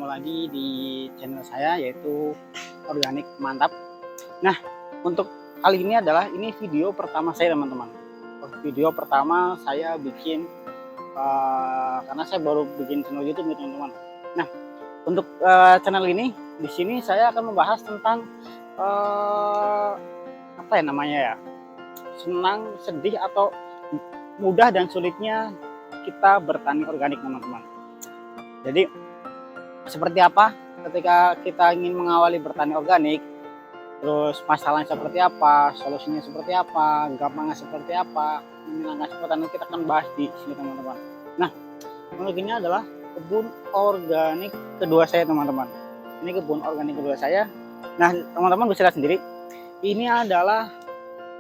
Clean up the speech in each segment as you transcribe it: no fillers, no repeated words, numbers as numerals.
lagi di channel saya, yaitu Organik Mantap. Nah, untuk kali ini adalah video pertama saya, teman-teman. Video pertama saya bikin karena saya baru bikin channel YouTube, teman-teman. Nah, untuk channel ini di sini saya akan membahas tentang apa ya namanya ya, senang, sedih, atau mudah dan sulitnya kita bertani organik, teman-teman. Jadi seperti apa ketika kita ingin mengawali bertani organik, terus masalahnya seperti apa, solusinya seperti apa, gampangnya seperti apa, langkah seperti apa, kita akan bahas di sini, teman-teman. Nah, untuk ini adalah kebun organik kedua saya, teman-teman. Ini kebun organik kedua saya. Nah, teman-teman bisa lihat sendiri, ini adalah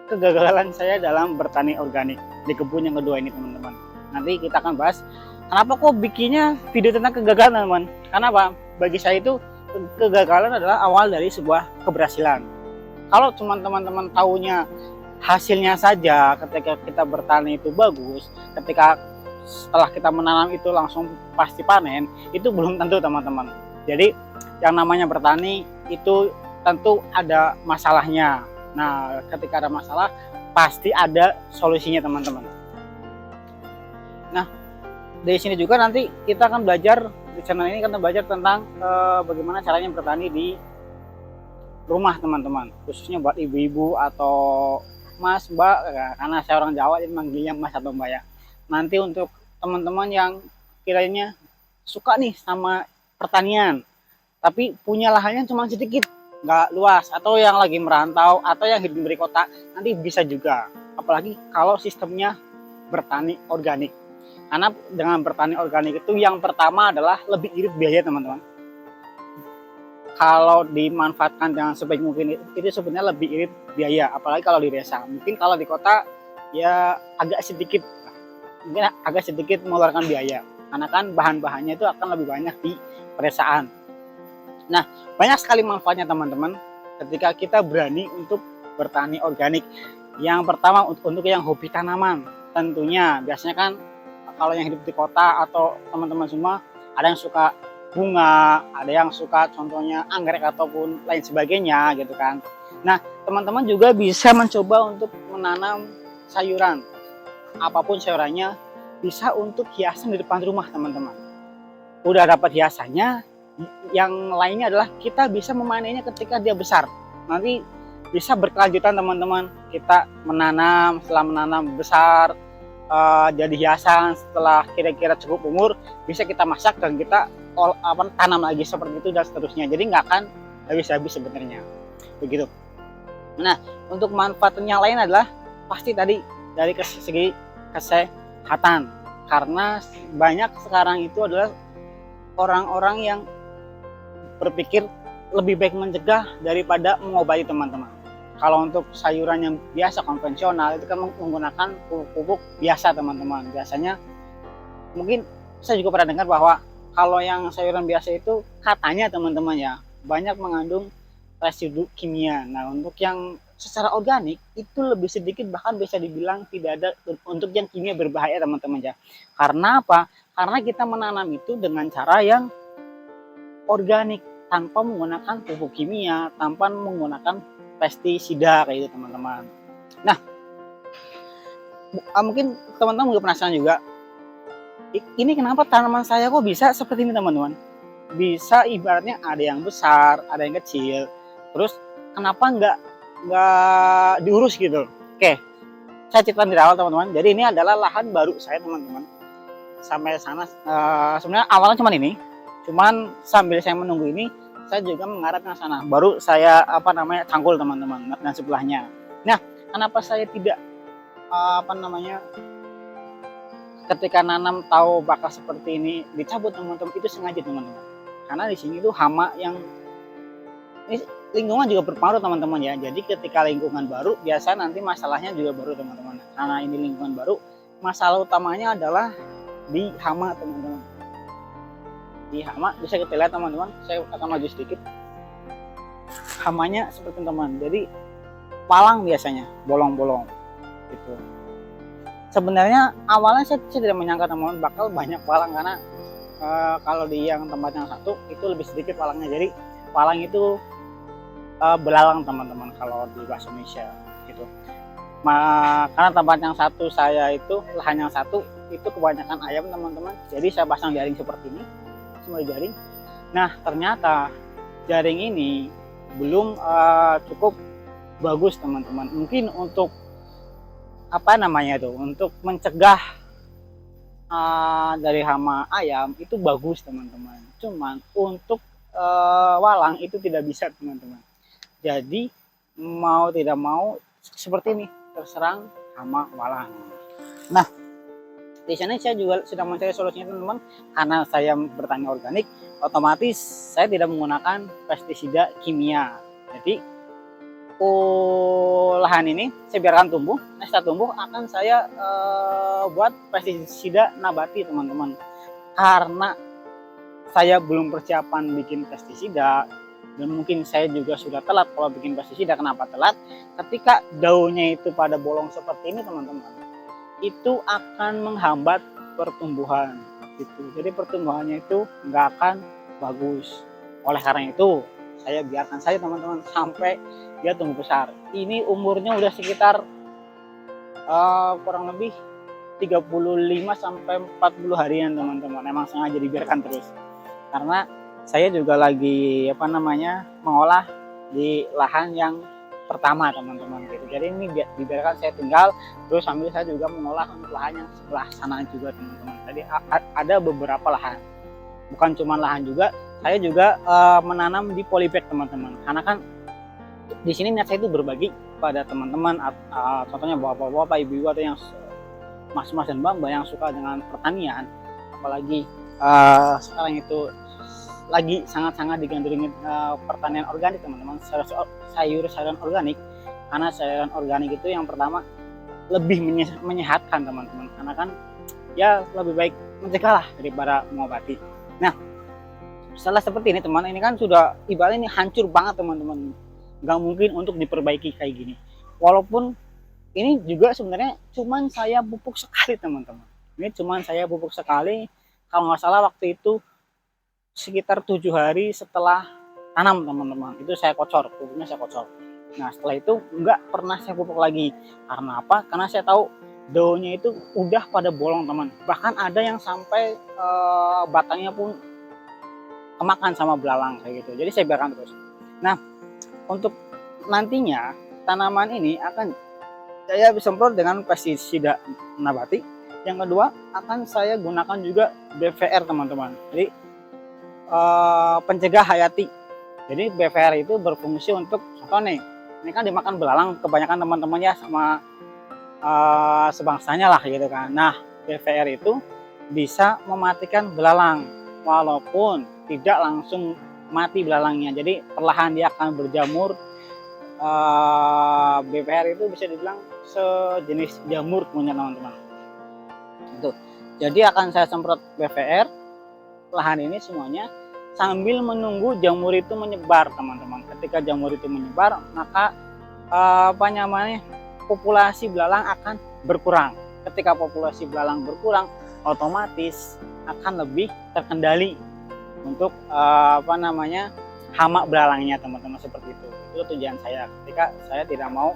kegagalan saya dalam bertani organik di kebun yang kedua ini, teman-teman. Nanti kita akan bahas kenapa kok bikinnya video tentang kegagalan, teman-teman. Karena apa? Bagi saya itu kegagalan adalah awal dari sebuah keberhasilan. Kalau cuma teman-teman taunya hasilnya saja ketika kita bertani itu bagus, ketika setelah kita menanam itu langsung pasti panen, itu belum tentu, teman-teman. Jadi yang namanya bertani itu tentu ada masalahnya. Nah, ketika ada masalah pasti ada solusinya, teman-teman. Nah, dari sini juga nanti kita akan belajar di channel ini, kita belajar tentang bagaimana caranya bertani di rumah, teman-teman, khususnya buat ibu-ibu atau mas, mbak, karena saya orang Jawa jadi manggilnya mas atau mbak ya. Nanti untuk teman-teman yang kiranya suka nih sama pertanian tapi punya lahannya cuma sedikit, nggak luas, atau yang lagi merantau atau yang hidup di kota, nanti bisa juga. Apalagi kalau sistemnya bertani organik. Karena dengan bertani organik itu yang pertama adalah lebih irit biaya, teman-teman. Kalau dimanfaatkan dengan sebaik mungkin itu sebenarnya lebih irit biaya, apalagi kalau di desa. Mungkin kalau di kota ya agak sedikit mengeluarkan biaya, karena kan bahan-bahannya itu akan lebih banyak di pedesaan. Nah, banyak sekali manfaatnya, teman-teman, ketika kita berani untuk bertani organik. Yang pertama, untuk yang hobi tanaman, tentunya biasanya kan kalau yang hidup di kota atau teman-teman semua, ada yang suka bunga, ada yang suka contohnya anggrek ataupun lain sebagainya gitu kan. Nah, teman-teman juga bisa mencoba untuk menanam sayuran, apapun sayurannya, bisa untuk hiasan di depan rumah, teman-teman. Udah dapat hiasannya, yang lainnya adalah kita bisa memanennya ketika dia besar. Nanti bisa berkelanjutan, teman-teman. Kita menanam, setelah menanam besar, jadi hiasan, setelah kira-kira cukup umur, bisa kita masak dan kita tanam lagi seperti itu dan seterusnya. Jadi nggak akan habis-habis sebenarnya. Begitu. Nah, untuk manfaat yang lain adalah pasti tadi dari segi kesehatan. Karena banyak sekarang itu adalah orang-orang yang berpikir lebih baik mencegah daripada mengobati, teman-teman. Kalau untuk sayuran yang biasa konvensional itu kan menggunakan pupuk biasa, teman-teman. Biasanya mungkin saya juga pernah dengar bahwa kalau yang sayuran biasa itu katanya, teman-teman ya, banyak mengandung residu kimia. Nah, untuk yang secara organik itu lebih sedikit, bahkan bisa dibilang tidak ada untuk yang kimia berbahaya, teman-teman ya. Karena apa? Karena kita menanam itu dengan cara yang organik, tanpa menggunakan pupuk kimia, tanpa menggunakan pestisida kayak gitu, teman-teman. Nah, mungkin teman-teman juga penasaran juga, ini kenapa tanaman saya kok bisa seperti ini, teman-teman? Bisa ibaratnya ada yang besar, ada yang kecil, terus kenapa nggak diurus gitu? Oke, saya cerita di awal, teman-teman. Jadi ini adalah lahan baru saya, teman-teman. Sampai sana sebenarnya awalnya cuman sambil saya menunggu ini, saya juga mengarah ke sana. Baru saya cangkul, teman-teman, dan sebelahnya. Nah, kenapa saya tidak ketika nanam tahu bakal seperti ini dicabut, teman-teman? Itu sengaja, teman-teman. Karena di sini tuh hama yang ini, lingkungan juga berpengaruh, teman-teman ya. Jadi ketika lingkungan baru, biasa nanti masalahnya juga baru, teman-teman. Karena ini lingkungan baru, masalah utamanya adalah di hama, teman-teman. Di hama bisa kita lihat, teman-teman, saya akan maju sedikit. Hamanya seperti, teman, jadi palang biasanya, bolong-bolong gitu. Sebenarnya awalnya saya tidak menyangka, teman-teman, bakal banyak palang, karena kalau di yang tempat yang satu itu lebih sedikit palangnya. Jadi palang itu belalang teman-teman kalau di bahasa Indonesia gitu. Karena tempat yang satu saya itu lahan yang satu itu kebanyakan ayam teman-teman. Jadi saya pasang jaring seperti ini, semua jaring. Nah ternyata jaring ini belum cukup bagus teman-teman. Mungkin untuk untuk mencegah dari hama ayam itu bagus teman-teman. Cuman untuk walang itu tidak bisa teman-teman. Jadi mau tidak mau seperti ini, terserang hama walang. Nah di sana saya juga sedang mencari solusinya teman-teman. Karena saya bertani organik, otomatis saya tidak menggunakan pestisida kimia. Jadi lahan ini saya biarkan tumbuh. Nah setelah tumbuh akan saya buat pestisida nabati teman-teman. Karena saya belum persiapan bikin pestisida, dan mungkin saya juga sudah telat kalau bikin pestisida. Kenapa telat? Ketika daunnya itu pada bolong seperti ini teman-teman, itu akan menghambat pertumbuhan gitu. Jadi pertumbuhannya itu nggak akan bagus. Oleh karena itu saya biarkan saja teman-teman sampai dia tumbuh besar. Ini umurnya udah sekitar kurang lebih 35 sampai 40 harian teman-teman. Emang sengaja dibiarkan terus karena saya juga lagi mengolah di lahan yang pertama teman-teman gitu. Jadi ini dibiarkan saya tinggal terus sambil saya juga mengolah untuk lahan yang sebelah sana juga teman-teman. Jadi ada beberapa lahan, bukan cuma lahan juga. Saya juga menanam di polybag teman-teman, karena kan di sini niat saya itu berbagi pada teman-teman, contohnya bapak-bapak, ibu-ibu atau yang mas-mas dan mbak-mbak yang suka dengan pertanian, apalagi sekarang itu lagi sangat-sangat digandrungi pertanian organik teman-teman, sayur-sayuran organik. Karena sayuran organik itu yang pertama lebih menyehatkan teman-teman, karena kan ya lebih baik mencegah lah daripada mengobati. Nah setelah seperti ini teman, ini kan sudah ibaratnya ini hancur banget teman-teman, nggak mungkin untuk diperbaiki kayak gini. Walaupun ini juga sebenarnya cuman saya pupuk sekali teman-teman, ini cuman saya pupuk sekali, kalau nggak salah waktu itu sekitar 7 hari setelah tanam teman-teman, itu saya kocor, pupuknya saya kocor. Nah setelah itu nggak pernah saya pupuk lagi. Karena apa? Karena saya tahu daunnya itu udah pada bolong teman, bahkan ada yang sampai batangnya pun kemakan sama belalang kayak gitu. Jadi saya biarkan terus. Nah untuk nantinya tanaman ini akan saya semprot dengan pestisida nabati. Yang kedua akan saya gunakan juga BVR teman-teman. Jadi pencegah hayati. Jadi BVR itu berfungsi untuk contoh nih, ini kan dimakan belalang kebanyakan teman-temannya sama sebangsanya lah gitu kan. Nah BVR itu bisa mematikan belalang walaupun tidak langsung mati belalangnya. Jadi perlahan dia akan berjamur. BVR itu bisa dibilang sejenis jamur punya teman-teman. Itu. Jadi akan saya semprot BVR lahan ini semuanya sambil menunggu jamur itu menyebar teman-teman. Ketika jamur itu menyebar, maka populasi belalang akan berkurang. Ketika populasi belalang berkurang, otomatis akan lebih terkendali untuk hama belalangnya teman-teman, seperti itu. Itu tujuan saya ketika saya tidak mau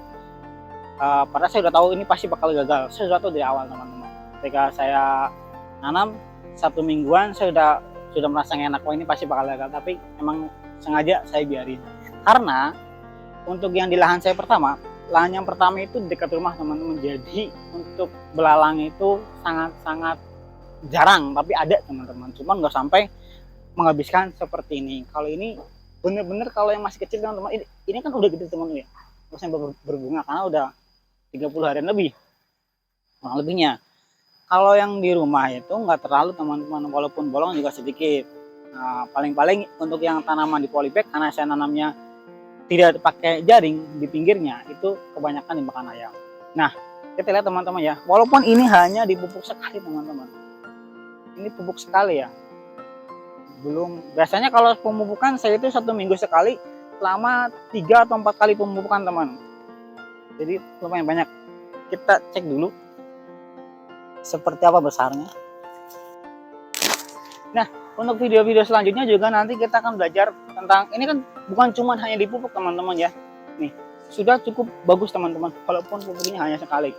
padahal saya sudah tahu ini pasti bakal gagal. Saya sudah tahu dari awal teman-teman. Ketika saya nanam 1 mingguan saya sudah merasa enak, oh ini pasti bakal gagal, tapi emang sengaja saya biarin. Karena untuk yang di lahan saya pertama, lahan yang pertama itu dekat rumah teman-teman, jadi untuk belalang itu sangat-sangat jarang, tapi ada teman-teman, cuman nggak sampai menghabiskan seperti ini. Kalau ini bener-bener kalau yang masih kecil teman-teman, ini kan udah gede teman-teman ya, masih berbunga karena udah 30 harian lebih kurang lebihnya. Kalau yang di rumah itu nggak terlalu teman-teman, walaupun bolong juga sedikit. Nah, paling-paling untuk yang tanaman di polybag, karena saya nanamnya tidak pakai jaring di pinggirnya, itu kebanyakan dimakan ayam. Nah kita lihat teman-teman ya, walaupun ini hanya dipupuk sekali teman-teman, ini pupuk sekali ya, belum. Biasanya kalau pemupukan saya itu 1 minggu sekali selama 3 atau 4 kali pemupukan teman, jadi lumayan banyak. Kita cek dulu seperti apa besarnya. Nah, untuk video-video selanjutnya juga nanti kita akan belajar tentang ini kan bukan cuma hanya di pupuk teman-teman ya. Nih, sudah cukup bagus teman-teman walaupun pupuknya hanya sekali.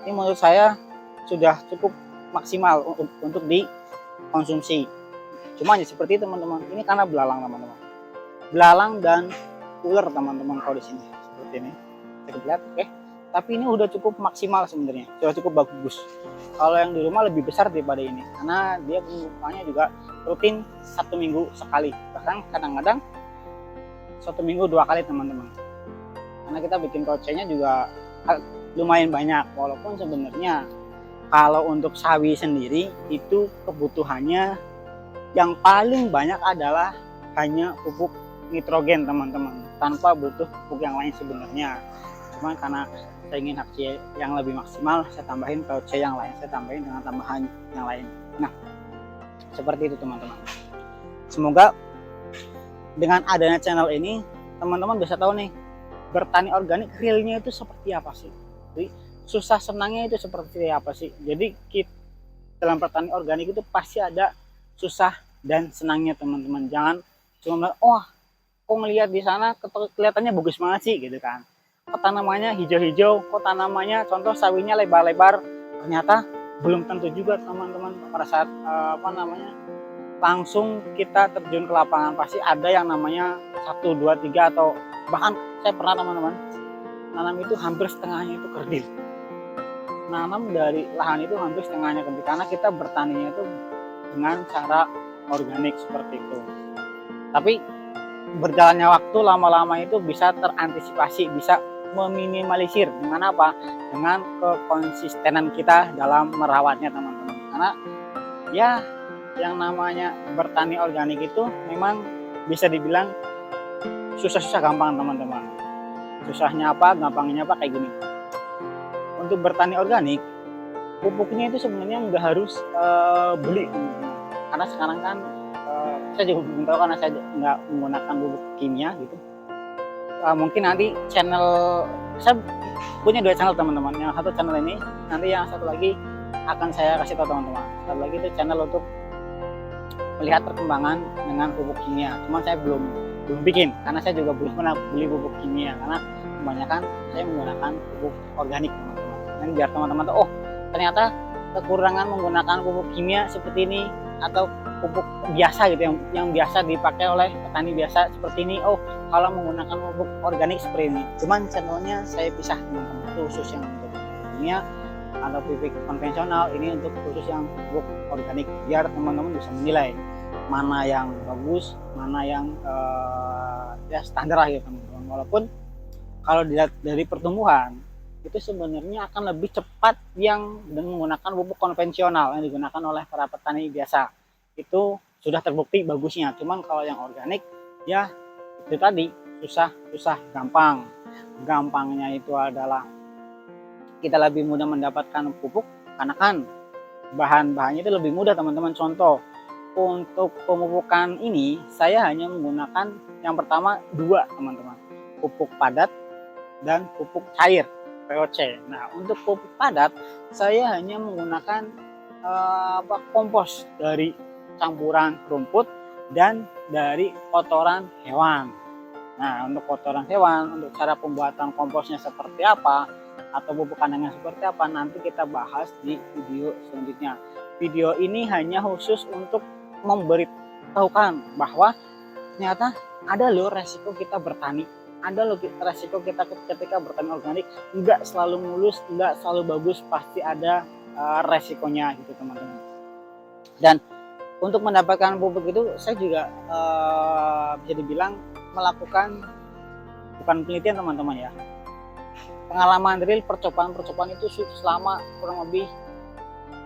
Ini menurut saya sudah cukup maksimal untuk dikonsumsi. Cuma ya seperti itu teman-teman. Ini karena belalang teman-teman. Belalang dan ular teman-teman kalau di sini seperti ini. Kita lihat, oke. Tapi ini udah cukup maksimal sebenarnya, sudah cukup bagus. Kalau yang di rumah lebih besar daripada ini, karena dia pembukaannya juga rutin 1 minggu sekali, bahkan kadang-kadang 1 minggu 2 kali teman-teman. Karena kita bikin kocenya juga lumayan banyak, walaupun sebenarnya kalau untuk sawi sendiri itu kebutuhannya yang paling banyak adalah hanya pupuk nitrogen teman-teman, tanpa butuh pupuk yang lain sebenarnya. Cuman karena saya ingin hasil yang lebih maksimal, saya tambahin POC yang lain, saya tambahin dengan tambahan yang lain. Nah, seperti itu teman-teman. Semoga dengan adanya channel ini, teman-teman bisa tahu nih, bertani organik realnya itu seperti apa sih? Jadi, susah senangnya itu seperti apa sih? Jadi dalam bertani organik itu pasti ada susah dan senangnya teman-teman. Jangan cuma kok ngelihat di sana kelihatannya bagus banget sih gitu kan. Kok tanamannya hijau-hijau, kok tanamannya contoh sawinya lebar-lebar, ternyata belum tentu juga teman-teman. Pada saat langsung kita terjun ke lapangan pasti ada yang namanya 1, 2, 3 atau bahkan saya pernah teman-teman nanam itu hampir setengahnya itu kerdil. Nanam dari lahan itu hampir setengahnya kerdil karena kita bertaninya itu dengan cara organik seperti itu. Tapi berjalannya waktu lama-lama itu bisa terantisipasi, bisa meminimalisir dengan apa? Dengan kekonsistenan kita dalam merawatnya teman-teman. Karena ya yang namanya bertani organik itu memang bisa dibilang susah-susah gampang teman-teman. Susahnya apa, gampangnya apa kayak gini. Untuk bertani organik, pupuknya itu sebenarnya nggak harus beli teman-teman. Karena sekarang kan saya juga belum tahu karena saya nggak menggunakan pupuk kimia gitu. Mungkin nanti channel saya punya 2 channel teman-teman. Yang satu channel ini, nanti yang satu lagi akan saya kasih tahu teman-teman. Satu lagi itu channel untuk melihat perkembangan dengan pupuk kimia. Cuma saya belum bikin karena saya juga belum pernah beli pupuk kimia karena kebanyakan saya menggunakan pupuk organik teman-teman. Dan biar teman-teman tahu ternyata kekurangan menggunakan pupuk kimia seperti ini atau pupuk biasa gitu yang biasa dipakai oleh petani biasa seperti ini. Kalau menggunakan pupuk organik seperti ini. Cuman channelnya saya pisah teman-teman, itu khusus yang untuk kimia atau pupuk konvensional, ini untuk khusus yang pupuk organik biar teman-teman bisa menilai mana yang bagus, mana yang ya standar lah ya teman-teman. Walaupun kalau dilihat dari pertumbuhan itu sebenarnya akan lebih cepat yang dengan menggunakan pupuk konvensional yang digunakan oleh para petani biasa. Itu sudah terbukti bagusnya. Cuman kalau yang organik ya itu tadi susah gampang. Gampangnya itu adalah kita lebih mudah mendapatkan pupuk karena kan bahan-bahannya itu lebih mudah teman-teman. Contoh untuk pemupukan ini saya hanya menggunakan yang pertama 2 teman-teman, pupuk padat dan pupuk cair POC. Nah, untuk pupuk padat saya hanya menggunakan kompos dari campuran rumput dan dari kotoran hewan. Nah, untuk kotoran hewan, untuk cara pembuatan komposnya seperti apa atau pupuk kandangnya seperti apa nanti kita bahas di video selanjutnya. Video ini hanya khusus untuk memberitahukan bahwa ternyata ada loh resiko kita bertani, ada loh resiko kita ketika bertani organik, nggak selalu mulus, nggak selalu bagus, pasti ada resikonya gitu teman-teman. Dan untuk mendapatkan pupuk itu saya juga bisa dibilang melakukan bukan penelitian teman-teman ya, pengalaman real, percobaan itu selama kurang lebih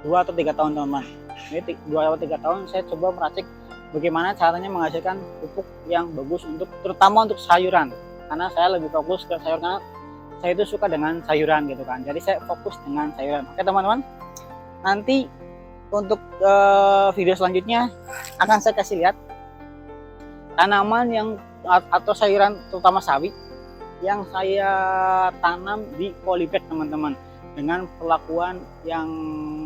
2 atau 3 tahun teman-teman. Ini 2 atau 3 tahun saya coba meracik bagaimana caranya menghasilkan pupuk yang bagus untuk terutama untuk sayuran, karena saya lebih fokus ke sayuran karena saya itu suka dengan sayuran gitu kan. Jadi saya fokus dengan sayuran. Oke teman-teman, nanti untuk video selanjutnya akan saya kasih lihat tanaman yang atau sayuran terutama sawi yang saya tanam di polybag teman-teman, dengan perlakuan yang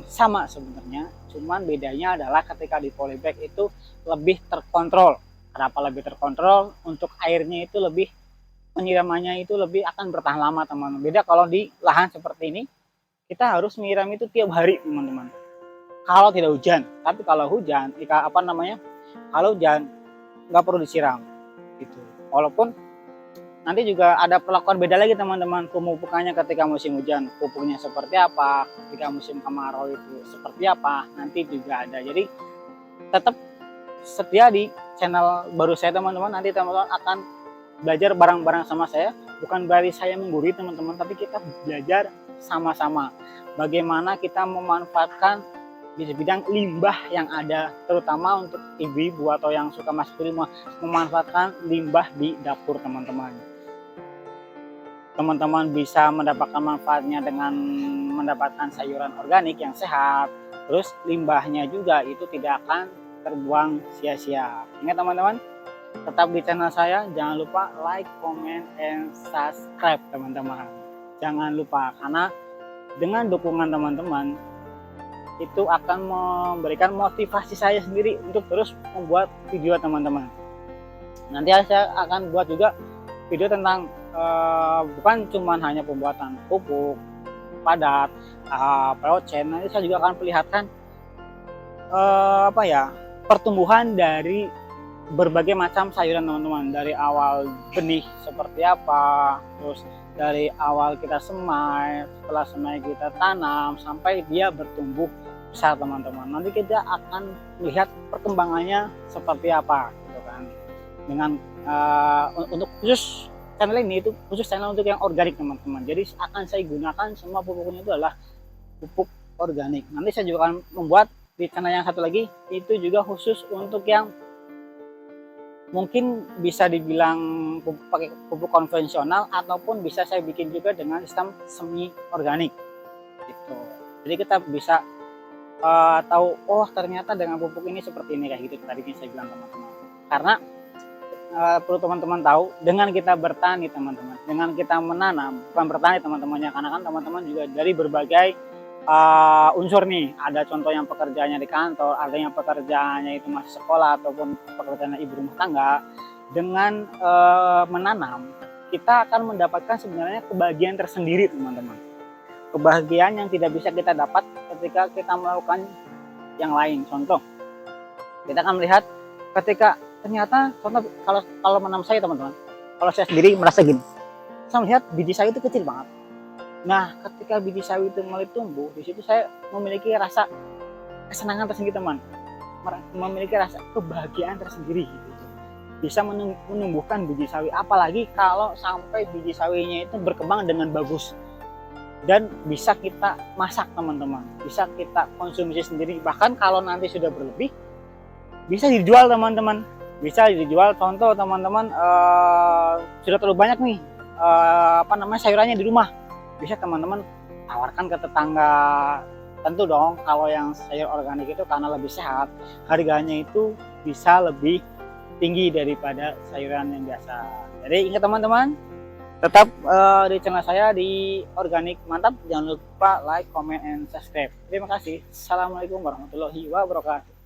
sama sebenarnya cuman bedanya adalah ketika di polybag itu lebih terkontrol. Kenapa lebih terkontrol? Untuk airnya itu lebih, penyiramannya itu lebih akan bertahan lama teman-teman. Beda kalau di lahan seperti ini, kita harus menyiram itu tiap hari teman-teman. Kalau tidak hujan, tapi kalau hujan, kalau hujan nggak perlu disiram gitu. Walaupun nanti juga ada perlakuan beda lagi teman-teman, pemupukannya ketika musim hujan pupuknya seperti apa, ketika musim kemarau itu seperti apa, nanti juga ada. Jadi tetap setia di channel baru saya teman-teman. Nanti teman-teman akan belajar bareng-bareng sama saya, bukan berarti saya menggurui teman-teman, tapi kita belajar sama-sama bagaimana kita memanfaatkan di bidang limbah yang ada, terutama untuk ibu-ibu atau yang suka masuk ke rumah, memanfaatkan limbah di dapur teman-teman. Teman-teman bisa mendapatkan manfaatnya dengan mendapatkan sayuran organik yang sehat, terus limbahnya juga itu tidak akan terbuang sia-sia. Ingat teman-teman, tetap di channel saya, jangan lupa like, comment, and subscribe teman-teman. Jangan lupa, karena dengan dukungan teman-teman itu akan memberikan motivasi saya sendiri untuk terus membuat video teman-teman. Nanti saya akan buat juga video tentang bukan cuma hanya pembuatan pupuk padat, pelocen. Nanti saya juga akan perlihatkan pertumbuhan dari berbagai macam sayuran teman-teman, dari awal benih seperti apa, terus dari awal kita semai, setelah semai kita tanam sampai dia bertumbuh besar teman-teman. Nanti kita akan melihat perkembangannya seperti apa gitu kan. Dengan untuk khusus channel ini, itu khusus channel untuk yang organik teman-teman. Jadi akan saya gunakan semua pupuknya itu adalah pupuk organik. Nanti saya juga akan membuat di channel yang satu lagi, itu juga khusus untuk yang mungkin bisa dibilang pakai pupuk konvensional, ataupun bisa saya bikin juga dengan sistem semi organik gitu. Jadi kita bisa tahu, oh ternyata dengan pupuk ini seperti ini, kayak gitu tadi saya bilang teman-teman. Karena perlu teman-teman tahu, dengan kita bertani teman-teman, dengan kita menanam, bukan bertani teman-temannya, karena kan teman-teman juga dari berbagai unsur nih. Ada contoh yang pekerjaannya di kantor, ada yang pekerjaannya itu masih sekolah, ataupun pekerjaannya ibu rumah tangga. Dengan menanam, kita akan mendapatkan sebenarnya kebahagiaan tersendiri teman-teman. Kebahagiaan yang tidak bisa kita dapat ketika kita melakukan yang lain. Contoh, kita akan melihat ketika ternyata, contoh kalau menanam saya teman-teman, kalau saya sendiri merasa gini, saya melihat biji sawi itu kecil banget. Nah, ketika biji sawi itu mulai tumbuh, di situ saya memiliki rasa kesenangan tersendiri teman, memiliki rasa kebahagiaan tersendiri gitu. Bisa menumbuhkan biji sawi, apalagi kalau sampai biji sawinya itu berkembang dengan bagus dan bisa kita masak teman-teman, bisa kita konsumsi sendiri. Bahkan kalau nanti sudah berlebih, bisa dijual teman-teman, bisa dijual. Contoh teman-teman, sudah terlalu banyak nih sayurannya di rumah, bisa teman-teman tawarkan ke tetangga. Tentu dong kalau yang sayur organik itu karena lebih sehat, harganya itu bisa lebih tinggi daripada sayuran yang biasa. Jadi ingat teman-teman, tetap di channel saya di Organik Mantap. Jangan lupa like, comment, and subscribe. Terima kasih. Assalamualaikum warahmatullahi wabarakatuh.